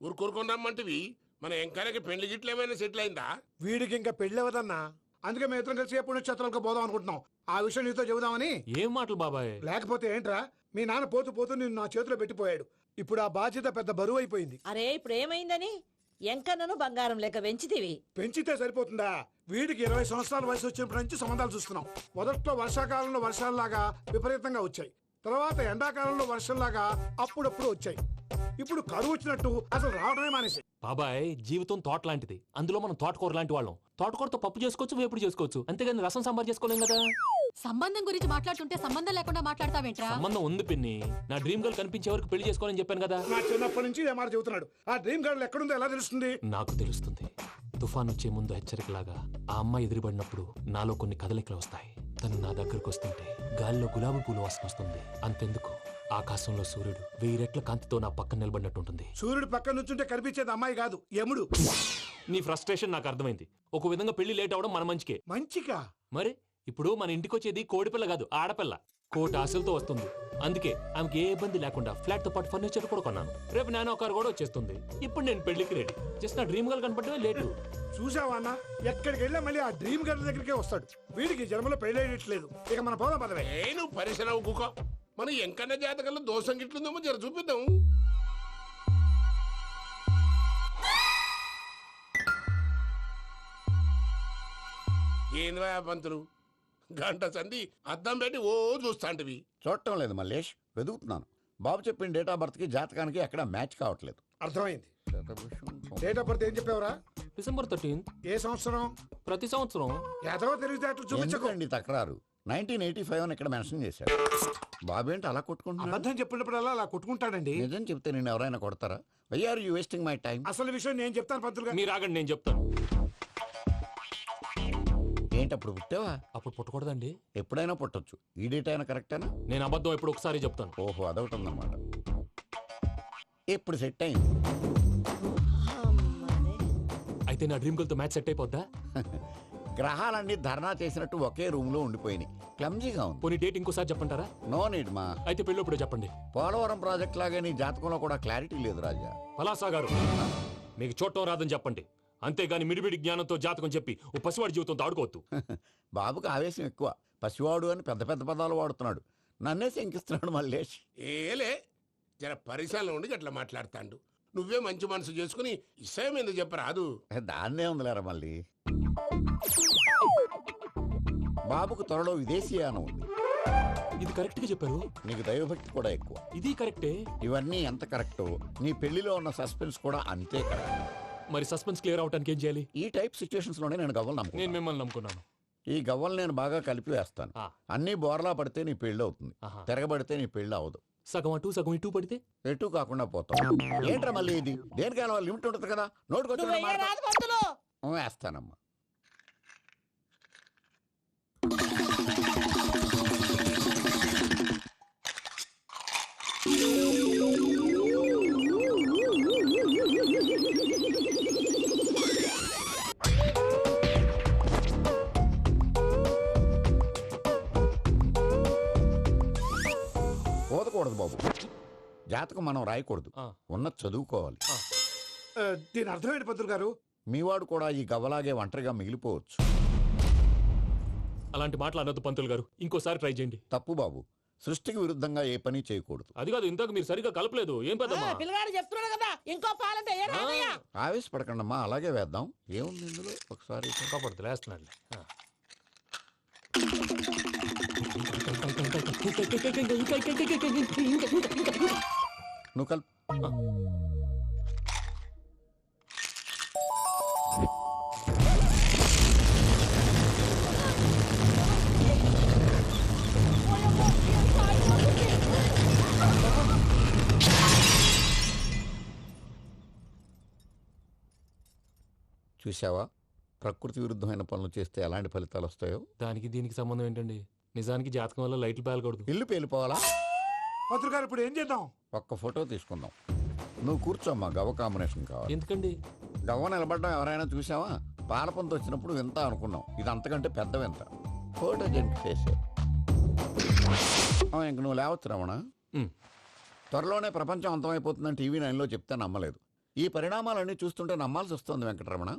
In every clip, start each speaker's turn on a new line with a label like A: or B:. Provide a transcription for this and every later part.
A: ఊరుకూరుకొని రమ్మంటివి. మన ఎంకాయకి పెళ్లి గిట్లు ఏమైనా సెటిల్ అయిందా?
B: వీడికి ఇంకా పెళ్లి అవ్వదన్నా. అందుకే మేము ఇద్దరం కలిసి పుణ్యక్షేత్రాలకు పోదాం అనుకుంటున్నాం. ఆ విషయం నీతో చెబుదామని.
C: ఏం మాటలు బాబాయ్?
B: లేకపోతే ఏంట్రా, మీ నాన్న పోతూ పోతూ నిన్ను నా చేతిలో పెట్టిపోయాడు. ఇప్పుడు ఆ బాధ్యత పెద్ద బరువు అయిపోయింది.
D: అరే ఇప్పుడు ఏమైందని? ఎంకన్నను బంగారం లెక్క పెంచితివి.
B: పెంచితే సరిపోతుందా? వీడికి 20 సంవత్సరాల వయసు వచ్చినప్పటి నుంచి సంబంధాలు చూస్తున్నాం. మొదట్లో వర్షాకాలంలో వర్షాలలాగా విపరీతంగా వచ్చాయి. తర్వాత ఎండాకాలంలో వర్షంలాగా అప్పుడప్పుడు వచ్చాయి. ఇప్పుడు కరువు వచ్చినట్టు అసలు రావడమే మానేసి.
C: బాబాయ్, జీవితం తోట లాంటిది. అందులో మనం తోటకూర లాంటి వాళ్ళం. తోటకూరతో పప్పు చేసుకోవచ్చు, వేపుడు చేసుకోవచ్చు, అంతేగాని రసం సాంబార్ చేసుకోలేం కదా.
E: సంబంధం గురించి మాట్లాడుతుంటే సంబంధం లేకుండా మాట్లాడతావేంట్రా?
C: సంబంధం ఉంది పిన్ని. నా డ్రీమ్ గర్ల్ కనిపించే వరకు పెళ్లి చేసుకోవాలని చెప్పాను కదా.
B: నా చిన్నప్పటి నుంచి ఏ మాట చెబుతున్నాడు. ఆ డ్రీమ్ గర్ల్ ఎక్కడుందో ఎలా తెలుస్తుంది?
C: నాకు తెలుస్తుంది. తుఫాన్ వచ్చే ముందు హెచ్చరికలాగా ఆ అమ్మాయి ఎదురుపడినప్పుడు నాలో కొన్ని కదలికలు వస్తాయి. తను నా దగ్గరకు వస్తుంటే గాలిలో గులాబీ పూలు వాసన వస్తుంది. అంతెందుకు, ఆకాశంలో సూర్యుడు 1000 రెట్ల కాంతితో నా పక్కన నిలబడినట్టుంటుంది.
B: సూర్యుడు పక్కన నుంచుంటే కనిపించేది అమ్మాయి కాదు, యముడు.
C: నీ ఫ్రస్ట్రేషన్ నాకు అర్థమైంది. ఒక విధంగా పెళ్లి లేట్ అవడం మన మంచికే.
B: మంచిగా?
C: మరి ఇప్పుడు మన ఇంటికి వచ్చేది కోడిపిల్ల కాదు, ఆడపిల్ల. కోటి ఆశలతో వస్తుంది. అందుకే ఆమెకి ఏ ఇబ్బంది లేకుండా ఫ్లాట్ తో పాటు ఫర్నిచర్ కూడా కొన్నాను. రేపు నానో కారు కూడా వచ్చేస్తుంది. ఇప్పుడు నేను పెళ్లికి రెడీ. జస్ట్ నా డ్రీమ్ గర్ల్ కనపడమే లేటు.
B: చూసావా అన్న, ఎక్కడికి వెళ్ళా మళ్ళీ ఆ డ్రీమ్ గర్ల్ దగ్గరికే వస్తాడు. వీడికి జన్మలో పెళ్ళేయట్లేదు. ఇక మన పోదాం పదవే.
A: నేను పరిశ్రమ కుక. మన ఎంకన్న జాతకంలో దోషం గిట్లుందేమో జర చూపిద్దాం. ఏంద్రా పంతులు, గంట సంధి అద్దం పెట్టి ఓ చూస్తాంటివి.
F: చూడటం లేదు మల్లేష్, వెతుకుతున్నాను. బాబు చెప్పిన డేట్ ఆఫ్ బర్త్ కి జాతకానికి ఎక్కడ మ్యాచ్ కావట్లేదు.
B: అర్థమైంది. డేట్ ఆఫ్ బర్త్ ఏం చెప్పావురా?
C: డిసెంబర్ 13.
B: ఏ సంవత్సరం?
C: ప్రతి సంవత్సరం.
B: ఎదవ తెలివితే అట్లు చూపించకు.
F: ఎందుకండి తక్రారు? 1985 అని ఇక్కడ మెన్షన్ చేశాడు. బాబు ఏంటి అలా కొట్టుకుంటున్నాడు?
B: అబద్ధం చెప్పినప్పుడల్లా అలా కొట్టుకుంటాడండి.
F: నిజం చెప్తే నేను ఎవరైనా కొడతారా? Why are you wasting my time?
B: అసలు విషయం నేను చెప్తాను పంతులు గారు.
C: మీరు ఆగండి, నేను చెప్తాను.
F: ఏంటి అప్పుడు పుట్టావా?
C: అప్పుడు పుట్టకూడదండి.
F: ఎప్పుడైనా పుట్టొచ్చు. ఈ డేట్ అయినా కరెక్టేనా?
C: నేను అబద్ధం ఎప్పుడు ఒకసారి చెప్తాను.
F: ఓహో, అదొకటి ఉందన్నమాట. ఇప్పుడు సెట్ అయింది.
C: అయితే నా డ్రీమ్ గర్ల్ తో మ్యాచ్ సెట్ అయిపోద్దా?
F: గ్రహాలన్నీ ధర్నా చేసినట్టు ఒకే రూమ్ లో ఉండిపోయినాయి. క్లమ్జీగా ఉంది.
C: పోనీ డేట్ ఇంకోసారి చెప్పంటారా?
F: నో నీడ్ మా.
C: అయితే పెళ్ళప్పుడు చెప్పండి.
F: పోలవరం ప్రాజెక్ట్ లాగే నీ జాతకంలో కూడా క్లారిటీ లేదు రాజా.
C: పలాసా గారు, మీకు చూడటం రాదని చెప్పండి. అంతేగాని మిడిమిడి జ్ఞానంతో జాతకం చెప్పి ఓ పసివాడి జీవితంతో ఆడుకోవద్దు.
F: బాబుకి ఆవేశం ఎక్కువ. పసివాడు అని పెద్ద పెద్ద పదాలు వాడుతున్నాడు. నన్నే శంకిస్తున్నాడు మల్లేష్.
A: ఏలే, జర పరిశ్రమలో ఉండి అట్లా మాట్లాడతాండు. నువ్వే మంచి మనసు చేసుకుని ఇష్టం ఎందుకు చెప్పరాదు?
F: దాన్నే ఉందిలేరా మళ్ళీ. బాబుకు త్వరలో విదేశీయానం ఉంది.
C: ఇది కరెక్ట్ గా చెప్పారు.
F: నీకు దైవభక్తి కూడా ఎక్కువ.
C: ఇది కరెక్టే.
F: ఇవన్నీ ఎంత కరెక్టో నీ పెళ్లిలో ఉన్న సస్పెన్స్ కూడా అంతే కరెక్ట్.
C: మరి సస్పెన్స్ క్లియర్ అవడానికి ఏం చేయాలి?
F: ఈ టైప్ సిచ్యువేషన్స్ లోనే నేను గవ్వలు
C: నేను
F: నమ్ముకున్నాను.
C: మిమ్మల్ని నమ్ముకున్నాను.
F: ఈ గవ్వలు నేను బాగా కలిపి వేస్తాను.
C: ఆ.
F: అన్నీ బోర్లా పడితే నీ పెళ్లి అవుతుంది.
C: ఆహా.
F: తిరగబడితే నీ పెళ్లి అవదు.
C: సగం అటు సగం ఇటు పడితే
F: ఎటు కాకుండా పోతాం. ఏంట్రా మళ్ళీ ఇది? దేనికైనా లిమిట్ ఉంటుంది కదా.
D: నువ్వు వెయ్యరాదు పంతులు.
F: నోటుకొచ్చి వేస్తానమ్మా. పోదకూడదు బాబు. జాతకం మనం రాయకూడదు.
C: ఆ.
F: ఉన్నది చదువుకోవాలి.
B: దీని అర్థమైంది పంతులు గారు.
F: మీవాడు కూడా ఈ గవ్వలాగే ఒంటరిగా మిగిలిపోవచ్చు.
C: అలాంటి మాటలు అనొద్దు పంతులు గారు. ఇంకోసారి ట్రై చేయండి.
F: తప్పు బాబు. సృష్టికి విరుద్ధంగా ఏ పని చేయకూడదు.
C: అది కాదు, ఇంతకు మీరు సరిగా కలపలేదు. ఏం పెద్దమ్మా?
D: పిల్లగాడు చెప్తున్నాడు కదా, ఇంకో పాలంటే ఏ రాదయ్యా?
F: ఆవేశపడకండమ్మా, అలాగే వేద్దాం. ఏముంది ఇందులో? ఒకసారి
C: కాపాడుతు లేస్తున్నాడు.
F: నువ్వు కల్. చూసావా, ప్రకృతి విరుద్ధమైన పనులు చేస్తే ఎలాంటి ఫలితాలు వస్తాయో.
C: దానికి దీనికి సంబంధం ఏంటండి? నిజానికి జాతకం వల్ల లైట్లు పేలకూడదు.
F: ఇల్లు పేలిపోవాలా?
B: పంతులు గారు ఇప్పుడు ఏం చేద్దాం?
F: ఒక్క ఫోటో తీసుకుందాం. నువ్వు కూర్చోమ్మా, గవ్వ కాంబినేషన్ కావాలి.
C: ఎందుకండి?
F: గవ్వ నిలబడ్డం ఎవరైనా చూసావా? పాలపంత వచ్చినప్పుడు వింత అనుకున్నాం. ఇది అంతకంటే పెద్ద వింత. ఫోటో జంక్ చేసే. ఇంక నువ్వు లేవచ్చు రమణ. త్వరలోనే ప్రపంచం అంతమైపోతుందని టీవీ 9లో చెప్తే నమ్మలేదు. ఈ పరిణామాలన్నీ చూస్తుంటే నమ్మాల్సి వస్తుంది వెంకటరమణ.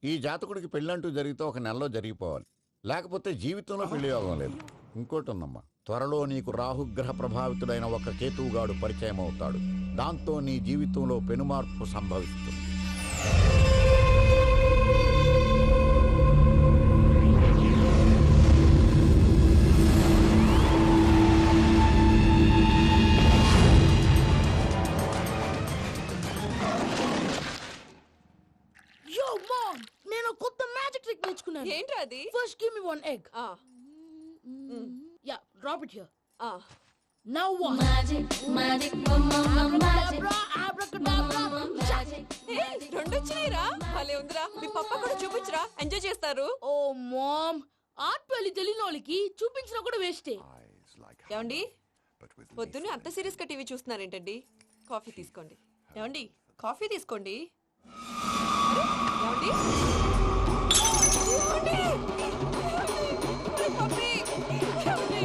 F: ఈ జాతకుడికి పెళ్ళంటూ జరిగితే ఒక నెలలో జరిగిపోవాలి, లేకపోతే జీవితంలో పెళ్లి యోగం లేదు. ఇంకోటి ఉందమ్మా, త్వరలో నీకు రాహుగ్రహ ప్రభావితుడైన ఒక కేతువుగాడు పరిచయం అవుతాడు. దాంతో నీ జీవితంలో పెనుమార్పు సంభవిస్తుంది.
G: Yo, mom! నేను కొత్త మ్యాజిక్ ట్రిక్ నేర్చుకున్నాను.
H: ఏంట్రా అది?
G: First give me one egg. Yeah, drop it here. Now what? Magic, magic, abracadabra, abracadabra.
H: రెండు వచ్చినాయిరా. భలే ఉందిరా. మీ పప్ప కూడా చూపించరా, ఎంజాయ్ చేస్తారు.
G: Oh, mom! ఆర్ట్ పెళ్లి తెలియని వాళ్ళకి చూపించినా కూడా వేస్టే.
H: ఏమండి, పొద్దున్నే అంత సీరియస్ గా టీవీ చూస్తున్నారేంటండి? కాఫీ తీసుకోండి. ఏమండి, కాఫీ తీసుకోండి. ఏమండి? ఏమండి? ఏమండి? పప్పి! ఏమండి?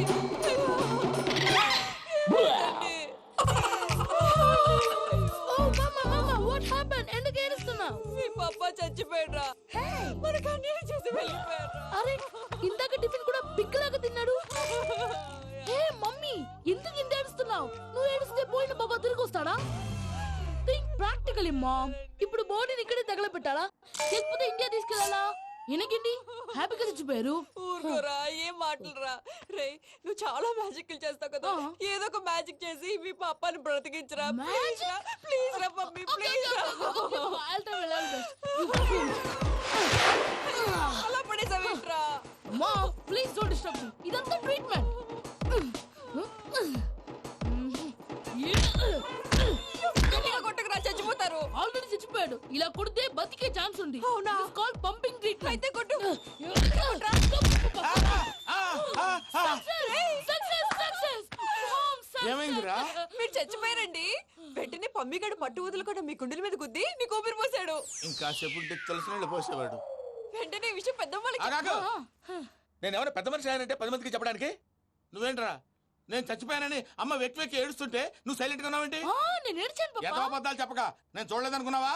G: Oh, mama, what happened? ఎందుకు ఏడుస్తున్నావు?
H: మీ పప్ప చచ్చిపోయాడ్రా. మనకు అన్యాయం చేసి వెళ్ళిపోయాడ్రా.
G: అరే, ఇందాక టిఫిన్ కూడా పిక్కలాగా తిన్నాడు. హే మమ్మీ, ఎందుకు ఇంత ఏడుస్తున్నావు? నువ్వు ఏడిస్తే పోయిన బాబా తిరిగి వస్తాడా? Think practically mom. ఇప్పుడు బాడీని ఇక్కడే తగలబెట్టాలా, లేకపోతే ఇండియా తీసుకెళ్ళాలా? ఎనకండి హ్యాపీగా చచ్చిపోయారు.
H: ఊరుకోరా, ఏం మాటలురా. రే, నువ్వు చాలా మ్యాజిక్లు చేస్తావు కదా, ఏదో ఒక మ్యాజిక్ చేసి మీ పాపాని బ్రతికించరా. ప్లీజ్ రా మమ్మీ, ప్లీజ్ రా. అలా పడేసావేంట్రా?
G: Mom please don't disturb me. ఇదంతా ట్రీట్మెంట్.
H: గట్టిగా కొట్టకురా, చచ్చిపోతారు.
G: ఆల్రెడీ చచ్చిపోయాడు. ఇలా కొడితే బతికే ఛాన్స్ ఉంది.
H: అవునా?
G: It's called pumping treatment.
H: అయితే కొట్టు.
I: ఏమైందిరా?
H: మీరు చచ్చిపోయారండి. వెంటనే పమ్మిగాడు పట్టు వదులుకుండా మీ గుండెల మీద గుద్ది మీకు ఊపిరి పోసాడు.
I: ఇంకా చెప్పుంటే తెలిసిన వాళ్ళు పోసేవాడు.
H: వెంటనే ఈ విషయం పెద్ద
I: ఆగాగు. నేను ఎవరైనా పెద్ద మనిషి అయ్యానంటే 10 మందికి చెప్పడానికి? నువ్వేంట్రా, నేను చచ్చిపోయానని అమ్మ వెక్కి వెక్కి ఏడుస్తుంటే నువ్వు సైలెంట్ గా ఉన్నావేంటి?
G: నేను ఏడ్చాను పాపా.
I: ఎంతో అబద్ధాలు చెప్పక నేను చూడలేదనుకున్నావా?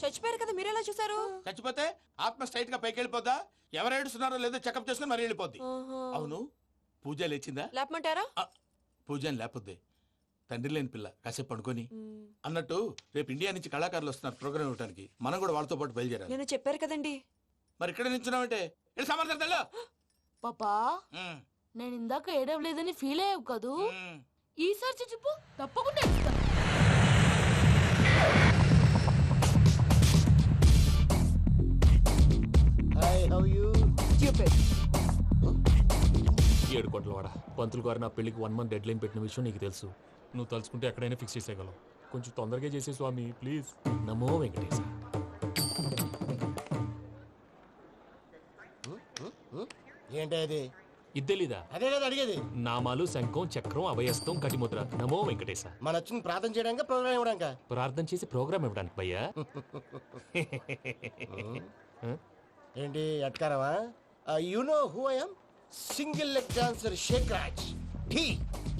H: చచ్చిపోయారు కదా, మీరెలా చూసారు?
I: చచ్చిపోతే ఆత్మ స్ట్రైట్ గా పైకి వెళ్ళిపోద్దా? ఎవరు ఏడుస్తున్నారో లేదో చెకప్ చేసుకుని మరీ వెళ్ళిపోద్ది. అవును, పూజ లేచిందా?
H: లేపమంటారా?
I: పూజ అని లేకపోద్ది. తండ్రి లేని పిల్ల కాసేపు పడుకొని. అన్నట్టు రేపు ఇండియా నుంచి కళాకారులు వస్తున్నారు ప్రోగ్రామ్ ఇవ్వడానికి. మనం కూడా వాళ్ళతో పాటు బయలుదేరాలి.
H: నేను చెప్పారు కదండి.
I: మరి ఇక్కడ నిల్చున్నావంటే సమాధానం.
G: పాపా, నేను ఇందాక ఏడవలేదని ఫీల్ అయ్యావు కదూ? ఈసారి చచ్చిపో, తప్పకుండా ఏడుస్తా.
C: ఏడు కోట్ల వాడ పంతులు గారు నా పెళ్లికి 1 month డెడ్ లైన్ పెట్టిన విషయం నీకు తెలుసు. నువ్వు తలుచుకుంటే ఎక్కడైనా ఫిక్స్ చేసేయగలవు. కొంచెం తొందరగా చేసే స్వామి ప్లీజ్. నమో వెంకటేశ.
J: ఏంటి అది?
C: ఇద్దెలీదా?
J: అదే కదా అడిగేది.
C: నామాలు, శంఖం, చక్రం, అభయస్తం, కటిముద్ర. నమో వెంకటేశ.
J: మన వచ్చింది ప్రార్థన చేయడానికి, ప్రోగ్రామ్ ఇవ్వడానికా?
C: ప్రార్థన చేసి ప్రోగ్రామ్ ఇవ్వడానికి భయ్యా.
J: ఏంటి అట్కారమా? You know who I am? Single leg dancer Sheikh Raj. Tea